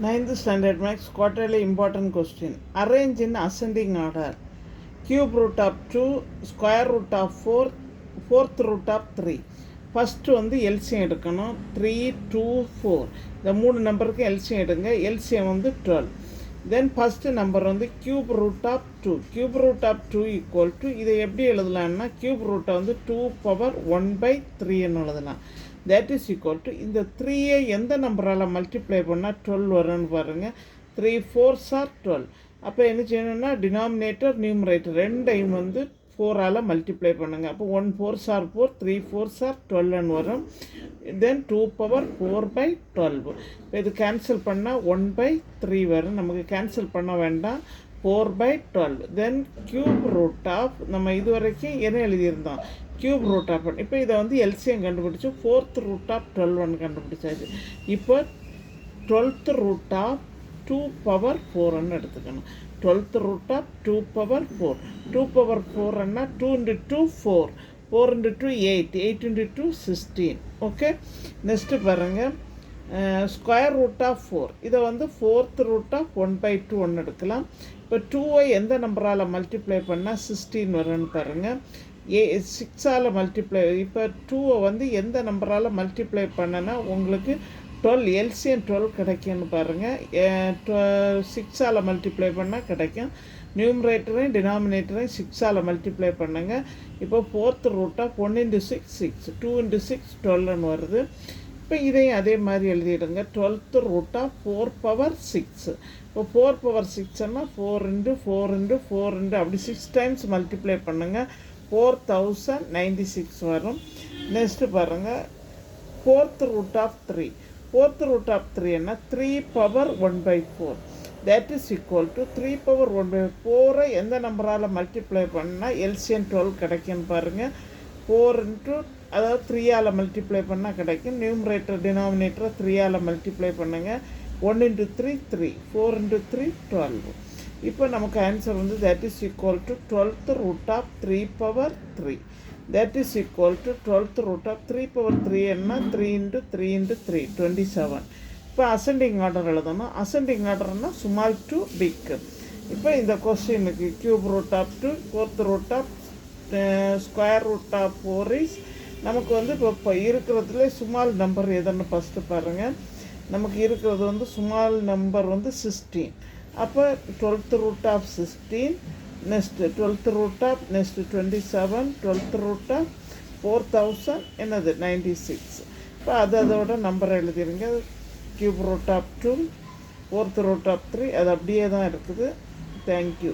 9th standard maths quarterly important question. Arrange in ascending order. Cube root of 2, square root of 4, fourth root of 3. First வந்து எல்சியம் எடுக்கணும். 3, 2, 4 இந்த மூணு நம்பருக்கு எல்சியம் எடுங்க. LCM வந்து 12. தென் ஃபஸ்ட்டு நம்பர் வந்து cube root of 2. Cube root of 2 equal to இதை எப்படி எழுதலாம்னா கியூப் ரூட்டை வந்து 2^1/3 எழுதலாம். தேட் இஸ் ஈக்குவல் டு இந்த 3ஐ எந்த நம்பரால் மல்டிப்ளை பண்ணால் 12 வரும்னு பாருங்கள். 3 4s are 12. அப்போ என்ன செய்யணும்னா டினாமினேட்டர் நியூமரேட்டர் ரெண்டையும் வந்து 4ஆல் மல்டிப்ளை பண்ணுங்கள். அப்போ 1 4s are 4, 3 4s are 12 வரும். தென் 2^4/12. இப்போ இது கேன்சல் பண்ணால் 1/3 வரும். நமக்கு கேன்சல் பண்ண வேண்டாம். 4/12. தென் கியூப் ரூட் ஆஃப் நம்ம இது வரைக்கும் என்ன எழுதியிருந்தோம் கியூப் ரூட் ஆஃப் 1. இப்போ இதை வந்து எல்சிஎம் கண்டுபிடிச்சி ஃபோர்த் ரூட் ஆஃப் 12 கண்டுபிடிச்சாச்சு. இப்போ 12th ரூட் ஆஃப் 2^4 எடுத்துக்கணும். 12th root of 2^4. 2^4 2 × 2 4, 4 × 2 8, 8 × 2 16. Okay, next பாருங்கள் ஸ்கொயர் ரூட் ஆஃப் 4. இதை வந்து ஃபோர்த் ரூட் ஆஃப் 1/2 எடுக்கலாம். இப்போ 2ஐ எந்த நம்பரால் மல்டிப்ளை பண்ணால் 16 வரும்னு பாருங்கள். 6ஆல் மல்டிப்ளை. இப்போ 2ஐ வந்து எந்த நம்பரால் மல்டிப்ளை பண்ணனா உங்களுக்கு 12 எல்சிஎம் 12 கிடைக்கும்னு பாருங்கள். 6ஆல் மல்டிப்ளை பண்ணால் கிடைக்கும். நியூமரேட்டரையும் டினாமினேட்டரையும் 6ஆல் மல்டிப்ளை பண்ணுங்கள். இப்போ ஃபோர்த் ரூட் ஆஃப் 1 × 6 6, 2 × 6 12 வருது. இப்போ இதையும் அதே மாதிரி எழுதிடுங்க. 12th root of 4^6. இப்போ 4^6ன்னா 4 × 4 × 4 × அப்படி 6 டைம்ஸ் மல்டிப்ளை பண்ணுங்கள். 4096 வரும். நெக்ஸ்ட்டு பாருங்கள் fourth root of 3. Fourth root of 3 என்ன 3^1/4. தேட் இஸ் ஈக்குவல் டு 3^1/4 எந்த நம்பரால் மல்டிப்ளை பண்ணால் எல்சிஎம் 12 கிடைக்குன்னு பாருங்கள். 4 அதாவது 3ஆல் மல்டிப்ளை பண்ணால் கிடைக்கும். நியூமரேட்டர் டினாமினேட்டரை 3ஆல் மல்டிப்ளை பண்ணுங்கள். 1 × 3 3, 4 × 3 12. இப்போ நமக்கு ஆன்சர் வந்து that is equal to 12th root of 3/3. That is equal to 12th root of 3/3 என்ன 3 × 3 × 3 27. இப்போ அசெண்டிங் ஆர்டர் எழுதணும். அசெண்டிங் ஆர்டர்னா ஸ்மால் டு பிக். இப்போ இந்த கொஸ்டினுக்கு cube root of 2, fourth root of square root of 4 is நமக்கு வந்து இப்போ இருக்கிறதுல ஸ்மால் நம்பர் எதுன்னு ஃபஸ்ட்டு பாருங்கள். நமக்கு இருக்கிறது வந்து ஸ்மால் நம்பர் வந்து 16. அப்போ 12th root of 16, next 12th root of next 27, 12th root of 4000 என்னது 96. இப்போ அதோட நம்பரை எழுதிருங்க. Cube root of 2, fourth root of 3 அது அப்படியே தான் இருக்குது. தேங்க்யூ.